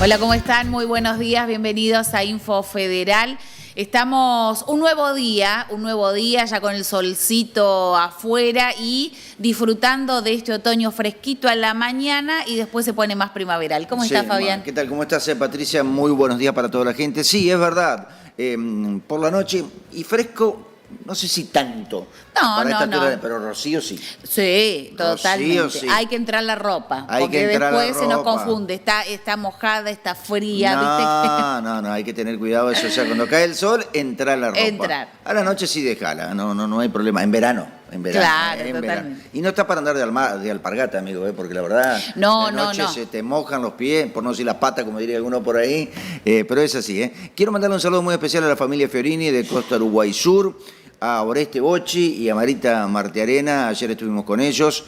Hola, ¿cómo están? Muy buenos días, bienvenidos a Info Federal. Estamos un nuevo día ya con el solcito afuera y disfrutando de este otoño fresquito a la mañana y después se pone más primaveral. ¿Cómo está, Fabián? ¿Qué tal? ¿Cómo estás, Patricia? Muy buenos días para toda la gente. Sí, es verdad, por la noche y fresco, no sé si tanto. No. Pero rocío sí. Sí, totalmente. Rocío, sí. Hay que entrar la ropa, Hay porque que entrar la después se nos ropa. confunde. Está mojada, está fría, No, hay que tener cuidado eso. O sea, cuando cae el sol, entrar la ropa. Entrar. A la noche sí déjala, no hay problema. En verano. Claro, en totalmente. verano. Y no está para andar de alpargata, amigo, porque la verdad, No. se te mojan los pies, por no decir las patas, como diría alguno por ahí, pero es así. Quiero mandarle un saludo muy especial a la familia Fiorini de Costa Uruguay Sur, a Oreste Bocci y a Marita Martiarena. Ayer estuvimos con ellos,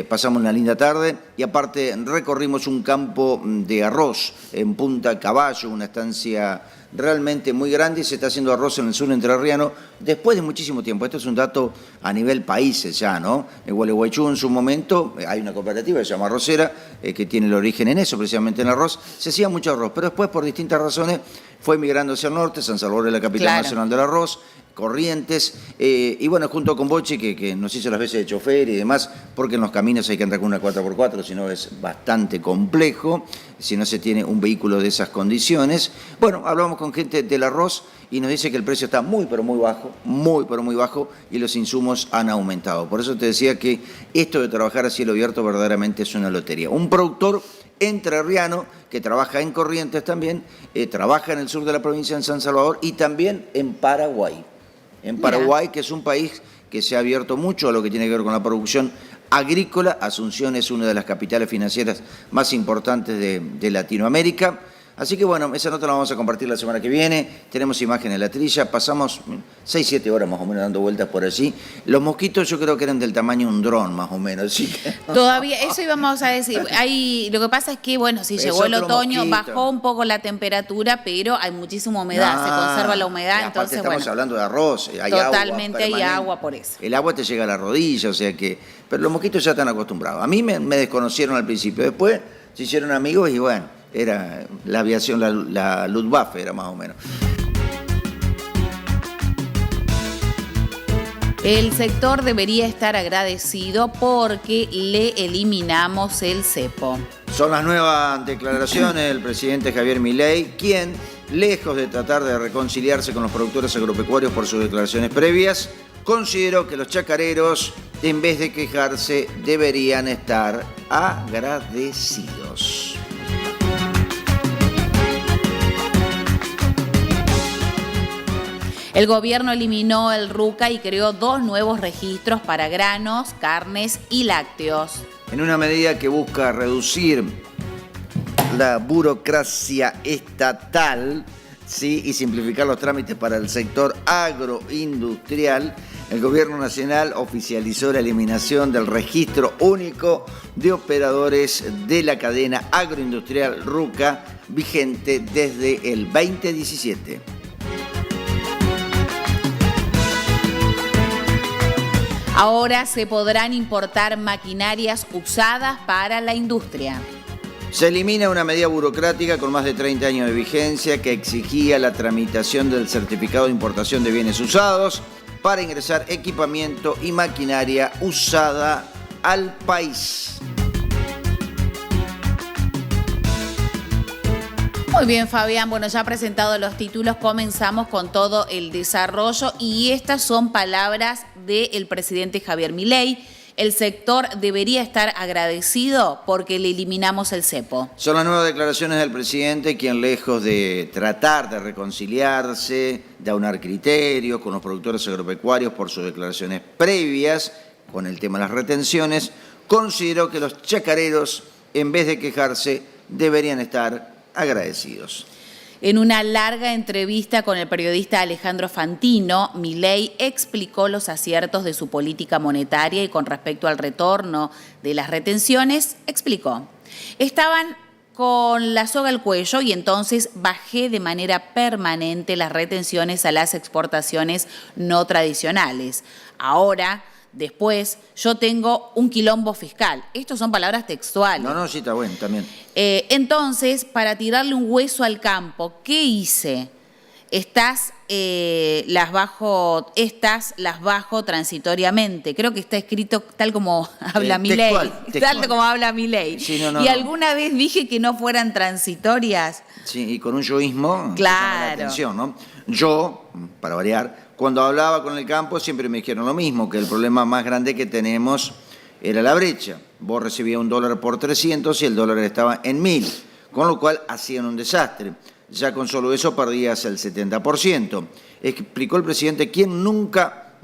pasamos una linda tarde y aparte recorrimos un campo de arroz en Punta Caballo, una estancia realmente muy grande, y se está haciendo arroz en el sur entrerriano después de muchísimo tiempo. Esto es un dato a nivel países ya, ¿no? En Gualeguaychú en su momento hay una cooperativa que se llama Arrocera, que tiene el origen en eso, precisamente en arroz. Se hacía mucho arroz, pero después por distintas razones fue migrando hacia el norte. San Salvador es la capital nacional del arroz, Corrientes, y bueno, junto con Bocci, que nos hizo las veces de chofer y demás, porque en los caminos hay que andar con una 4x4, si no es bastante complejo, si no se tiene un vehículo de esas condiciones. Bueno, hablamos con gente del arroz y nos dice que el precio está muy pero muy bajo, y los insumos han aumentado. Por eso te decía que esto de trabajar a cielo abierto verdaderamente es una lotería. Un productor entrerriano que trabaja en Corrientes también, trabaja en el sur de la provincia, en San Salvador, y también en Paraguay. En Paraguay, que es un país que se ha abierto mucho a lo que tiene que ver con la producción agrícola. Asunción es una de las capitales financieras más importantes de Latinoamérica. Así que bueno, esa nota la vamos a compartir la semana que viene. Tenemos imágenes de la trilla, pasamos 6-7 horas más o menos dando vueltas por allí. Los mosquitos yo creo que eran del tamaño de un dron más o menos. Así que... Todavía, eso íbamos a decir. Lo que pasa es que, bueno, si llegó el otoño, bajó un poco la temperatura, pero hay muchísima humedad, se conserva la humedad, entonces estamos hablando de arroz, hay totalmente agua, hay agua por eso. El agua te llega a la rodilla, o sea que... Pero los mosquitos ya están acostumbrados. A mí me desconocieron al principio, después se hicieron amigos y bueno... Era la aviación, la Luftwaffe era más o menos. El sector debería estar agradecido porque le eliminamos el cepo. Son las nuevas declaraciones del presidente Javier Milei, quien, lejos de tratar de reconciliarse con los productores agropecuarios por sus declaraciones previas, consideró que los chacareros, en vez de quejarse, deberían estar agradecidos. El gobierno eliminó el RUCA y creó 2 nuevos registros para granos, carnes y lácteos. En una medida que busca reducir la burocracia estatal, ¿sí?, y simplificar los trámites para el sector agroindustrial, el Gobierno Nacional oficializó la eliminación del registro único de operadores de la cadena agroindustrial RUCA, vigente desde el 2017. Ahora se podrán importar maquinarias usadas para la industria. Se elimina una medida burocrática con más de 30 años de vigencia que exigía la tramitación del certificado de importación de bienes usados para ingresar equipamiento y maquinaria usada al país. Muy bien, Fabián. Bueno, ya presentado los títulos, comenzamos con todo el desarrollo y estas son palabras del presidente Javier Milei. El sector debería estar agradecido porque le eliminamos el cepo. Son las nuevas declaraciones del presidente, quien lejos de tratar de reconciliarse, de aunar criterios con los productores agropecuarios por sus declaraciones previas con el tema de las retenciones, consideró que los chacareros, en vez de quejarse, deberían estar agradecidos. En una larga entrevista con el periodista Alejandro Fantino, Milei explicó los aciertos de su política monetaria y con respecto al retorno de las retenciones, explicó: estaban con la soga al cuello y entonces bajé de manera permanente las retenciones a las exportaciones no tradicionales. Ahora Después, yo tengo un quilombo fiscal. Estas son palabras textuales. No, sí, está bueno, también. Entonces, para tirarle un hueso al campo, ¿qué hice? Estas las bajo transitoriamente. Creo que está escrito tal como habla Milei. Tal como habla Milei. Sí, y alguna vez dije que no fueran transitorias. Sí, y con un yoísmo. Claro. La atención, ¿no? Yo, para variar, cuando hablaba con el campo siempre me dijeron lo mismo, que el problema más grande que tenemos era la brecha. Vos recibías $1 por 300 y el dólar estaba en 1000, con lo cual hacían un desastre. Ya con solo eso perdías el 70%. Explicó el presidente, quien nunca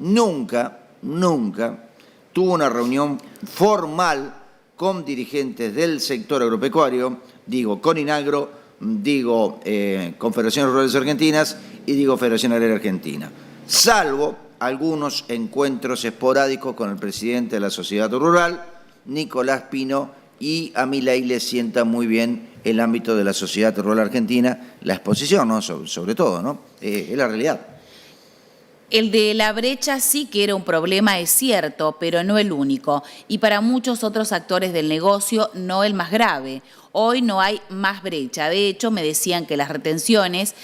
tuvo una reunión formal con dirigentes del sector agropecuario, digo Coninagro, digo Confederaciones Rurales Argentinas y digo Federación Agraria Argentina, salvo algunos encuentros esporádicos con el presidente de la Sociedad Rural, Nicolás Pino, y a Milei le sienta muy bien el ámbito de la Sociedad Rural Argentina, la exposición, ¿no? Sobre todo, ¿no? Es la realidad. El de la brecha sí que era un problema, es cierto, pero no el único. Y para muchos otros actores del negocio, no el más grave. Hoy no hay más brecha. De hecho, me decían que las retenciones,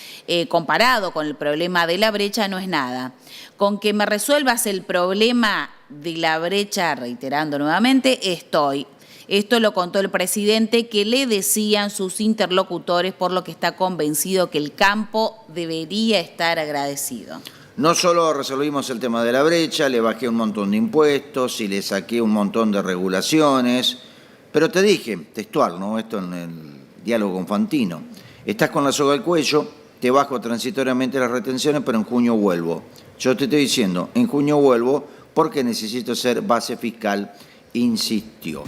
comparado con el problema de la brecha, no es nada. Con que me resuelvas el problema de la brecha, reiterando nuevamente, estoy. Esto lo contó el presidente, que le decían sus interlocutores, por lo que está convencido que el campo debería estar agradecido. No solo resolvimos el tema de la brecha, le bajé un montón de impuestos y le saqué un montón de regulaciones, pero te dije, textual, ¿no? Esto en el diálogo con Fantino, estás con la soga al cuello, te bajo transitoriamente las retenciones, pero en junio vuelvo. Yo te estoy diciendo, en junio vuelvo porque necesito ser base fiscal, insistió.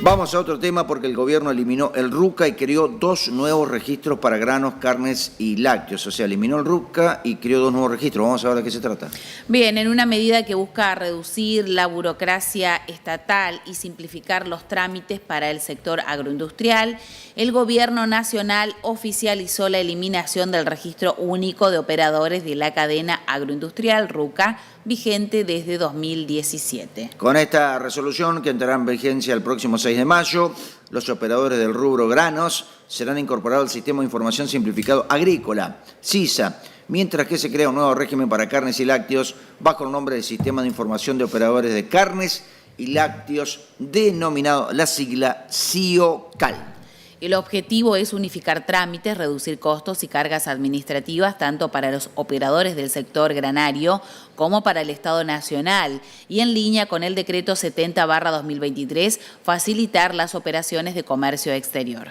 Vamos a otro tema porque el gobierno eliminó el RUCA y creó 2 nuevos registros para granos, carnes y lácteos. O sea, eliminó el RUCA y creó 2 nuevos registros. Vamos a ver de qué se trata. Bien, en una medida que busca reducir la burocracia estatal y simplificar los trámites para el sector agroindustrial, el gobierno nacional oficializó la eliminación del registro único de operadores de la cadena agroindustrial, RUCA, vigente desde 2017. Con esta resolución, que entrará en vigencia el próximo 6 de mayo, los operadores del rubro granos serán incorporados al Sistema de Información Simplificado Agrícola, SISA, mientras que se crea un nuevo régimen para carnes y lácteos bajo el nombre de Sistema de Información de Operadores de Carnes y Lácteos, denominado la sigla SIOCAL. El objetivo es unificar trámites, reducir costos y cargas administrativas tanto para los operadores del sector granario como para el Estado Nacional y, en línea con el decreto 70/2023, facilitar las operaciones de comercio exterior.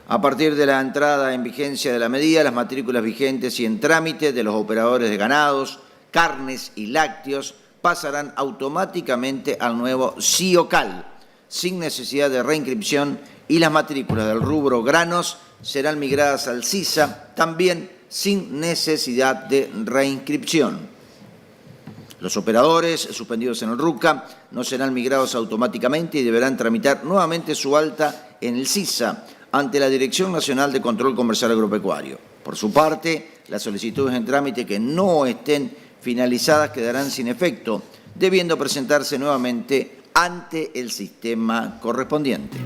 A partir de la entrada en vigencia de la medida, las matrículas vigentes y en trámite de los operadores de ganados, carnes y lácteos pasarán automáticamente al nuevo SIOCAL, sin necesidad de reinscripción, y las matrículas del rubro granos serán migradas al SISA, también sin necesidad de reinscripción. Los operadores suspendidos en el RUCA no serán migrados automáticamente y deberán tramitar nuevamente su alta en el SISA ante la Dirección Nacional de Control Comercial Agropecuario. Por su parte, las solicitudes en trámite que no estén finalizadas quedarán sin efecto, debiendo presentarse nuevamente ante el sistema correspondiente.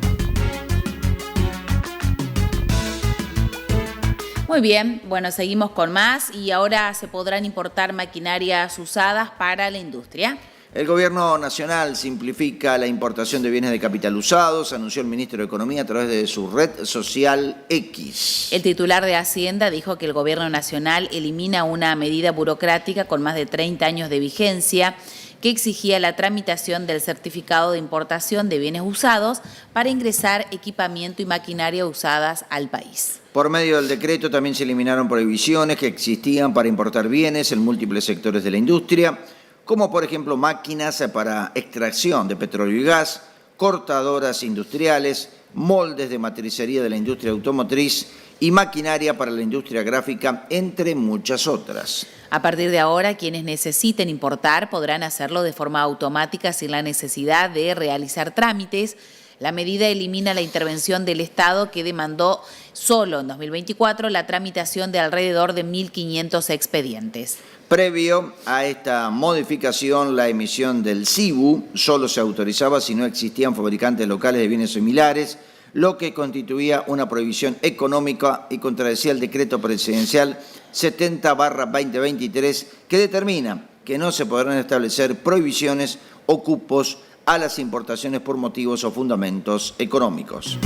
Muy bien, bueno, seguimos con más y ahora se podrán importar maquinarias usadas para la industria. El Gobierno Nacional simplifica la importación de bienes de capital usados, anunció el Ministro de Economía a través de su red social X. El titular de Hacienda dijo que el Gobierno Nacional elimina una medida burocrática con más de 30 años de vigencia que exigía la tramitación del certificado de importación de bienes usados para ingresar equipamiento y maquinaria usadas al país. Por medio del decreto también se eliminaron prohibiciones que existían para importar bienes en múltiples sectores de la industria, como por ejemplo máquinas para extracción de petróleo y gas, cortadoras industriales, moldes de matricería de la industria automotriz y maquinaria para la industria gráfica, entre muchas otras. A partir de ahora, quienes necesiten importar podrán hacerlo de forma automática sin la necesidad de realizar trámites. La medida elimina la intervención del Estado, que demandó solo en 2024 la tramitación de alrededor de 1.500 expedientes. Previo a esta modificación, la emisión del CIBU solo se autorizaba si no existían fabricantes locales de bienes similares, lo que constituía una prohibición económica y contradecía el decreto presidencial 70/2023, que determina que no se podrán establecer prohibiciones o cupos a las importaciones por motivos o fundamentos económicos.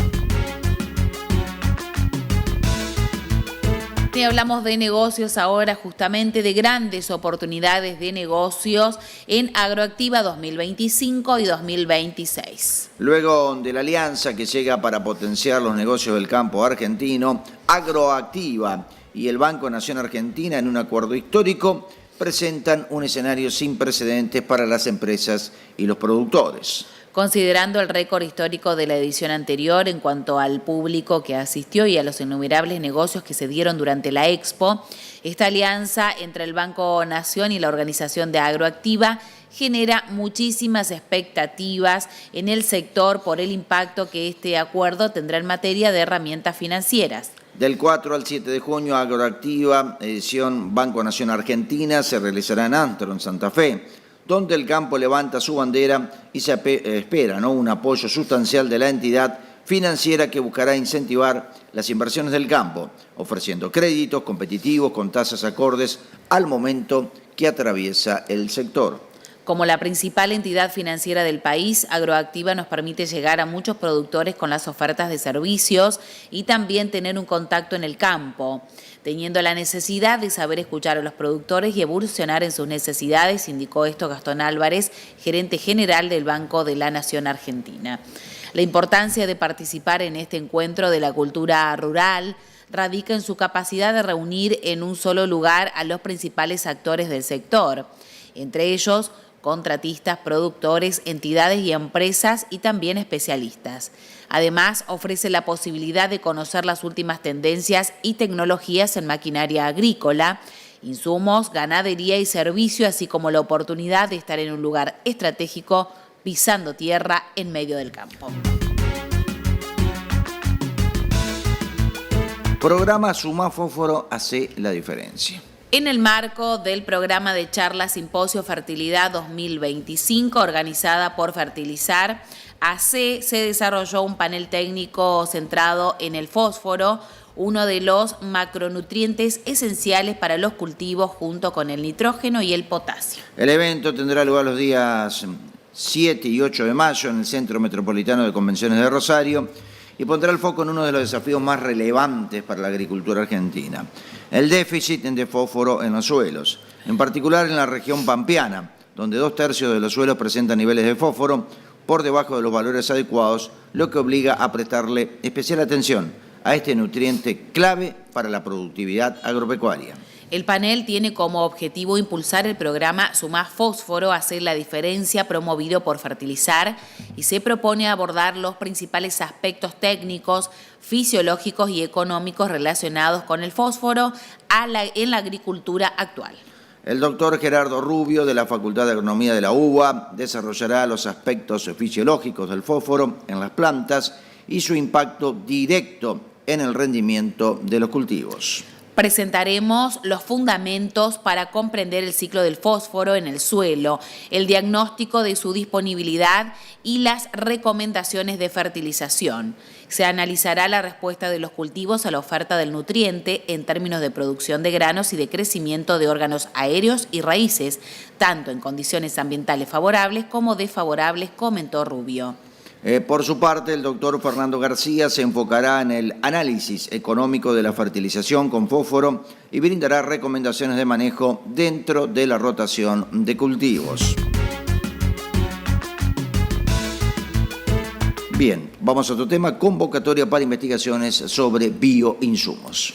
Y hablamos de negocios ahora, justamente de grandes oportunidades de negocios en Agroactiva 2025 y 2026. Luego de la alianza que llega para potenciar los negocios del campo argentino, Agroactiva y el Banco Nación Argentina, en un acuerdo histórico, presentan un escenario sin precedentes para las empresas y los productores. Considerando el récord histórico de la edición anterior en cuanto al público que asistió y a los innumerables negocios que se dieron durante la Expo, esta alianza entre el Banco Nación y la organización de Agroactiva genera muchísimas expectativas en el sector por el impacto que este acuerdo tendrá en materia de herramientas financieras. Del 4 al 7 de junio, Agroactiva, edición Banco Nación Argentina, se realizará en Antro, en Santa Fe, donde el campo levanta su bandera y se espera un apoyo sustancial de la entidad financiera que buscará incentivar las inversiones del campo, ofreciendo créditos competitivos con tasas acordes al momento que atraviesa el sector. Como la principal entidad financiera del país, Agroactiva nos permite llegar a muchos productores con las ofertas de servicios y también tener un contacto en el campo, teniendo la necesidad de saber escuchar a los productores y evolucionar en sus necesidades, indicó esto Gastón Álvarez, gerente general del Banco de la Nación Argentina. La importancia de participar en este encuentro de la cultura rural radica en su capacidad de reunir en un solo lugar a los principales actores del sector, entre ellos contratistas, productores, entidades y empresas y también especialistas. Además, ofrece la posibilidad de conocer las últimas tendencias y tecnologías en maquinaria agrícola, insumos, ganadería y servicio, así como la oportunidad de estar en un lugar estratégico pisando tierra en medio del campo. Programa Suma Fósforo hace la diferencia. En el marco del programa de charla Simposio Fertilidad 2025, organizada por Fertilizar AC, se desarrolló un panel técnico centrado en el fósforo, uno de los macronutrientes esenciales para los cultivos junto con el nitrógeno y el potasio. El evento tendrá lugar los días 7 y 8 de mayo en el Centro Metropolitano de Convenciones de Rosario y pondrá el foco en uno de los desafíos más relevantes para la agricultura argentina: el déficit de fósforo en los suelos, en particular en la región pampeana, donde 2/3 de los suelos presentan niveles de fósforo por debajo de los valores adecuados, lo que obliga a prestarle especial atención a este nutriente clave para la productividad agropecuaria. El panel tiene como objetivo impulsar el programa Sumá Fósforo, hacer la diferencia, promovido por Fertilizar, y se propone abordar los principales aspectos técnicos, fisiológicos y económicos relacionados con el fósforo en la agricultura actual. El doctor Gerardo Rubio, de la Facultad de Agronomía de la UBA, desarrollará los aspectos fisiológicos del fósforo en las plantas y su impacto directo en el rendimiento de los cultivos. Presentaremos los fundamentos para comprender el ciclo del fósforo en el suelo, el diagnóstico de su disponibilidad y las recomendaciones de fertilización. Se analizará la respuesta de los cultivos a la oferta del nutriente en términos de producción de granos y de crecimiento de órganos aéreos y raíces, tanto en condiciones ambientales favorables como desfavorables, comentó Rubio. Por su parte, el doctor Fernando García se enfocará en el análisis económico de la fertilización con fósforo y brindará recomendaciones de manejo dentro de la rotación de cultivos. Bien, vamos a otro tema: convocatoria para investigaciones sobre bioinsumos.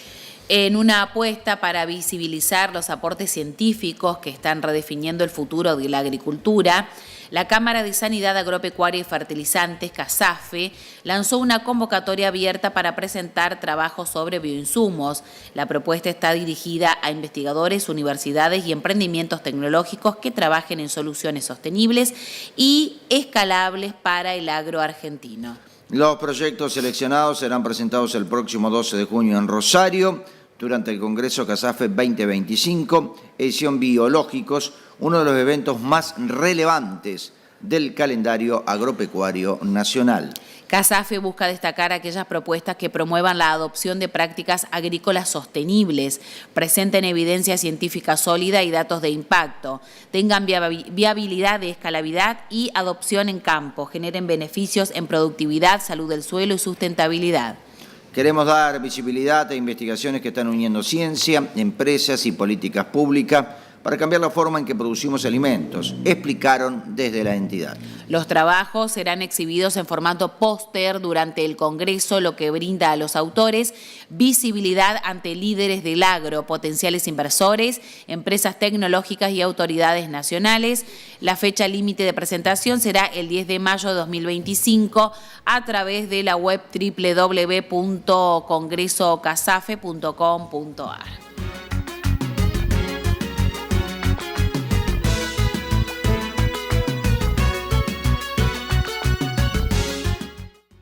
En una apuesta para visibilizar los aportes científicos que están redefiniendo el futuro de la agricultura, la Cámara de Sanidad Agropecuaria y Fertilizantes, CASAFE, lanzó una convocatoria abierta para presentar trabajos sobre bioinsumos. La propuesta está dirigida a investigadores, universidades y emprendimientos tecnológicos que trabajen en soluciones sostenibles y escalables para el agro argentino. Los proyectos seleccionados serán presentados el próximo 12 de junio en Rosario, durante el Congreso CASAFE 2025, edición Biológicos, uno de los eventos más relevantes del calendario agropecuario nacional. CASAFE busca destacar aquellas propuestas que promuevan la adopción de prácticas agrícolas sostenibles, presenten evidencia científica sólida y datos de impacto, tengan viabilidad de escalabilidad y adopción en campo, generen beneficios en productividad, salud del suelo y sustentabilidad. Queremos dar visibilidad a investigaciones que están uniendo ciencia, empresas y políticas públicas para cambiar la forma en que producimos alimentos, explicaron desde la entidad. Los trabajos serán exhibidos en formato póster durante el Congreso, lo que brinda a los autores visibilidad ante líderes del agro, potenciales inversores, empresas tecnológicas y autoridades nacionales. La fecha límite de presentación será el 10 de mayo de 2025 a través de la web www.congresocasafe.com.ar.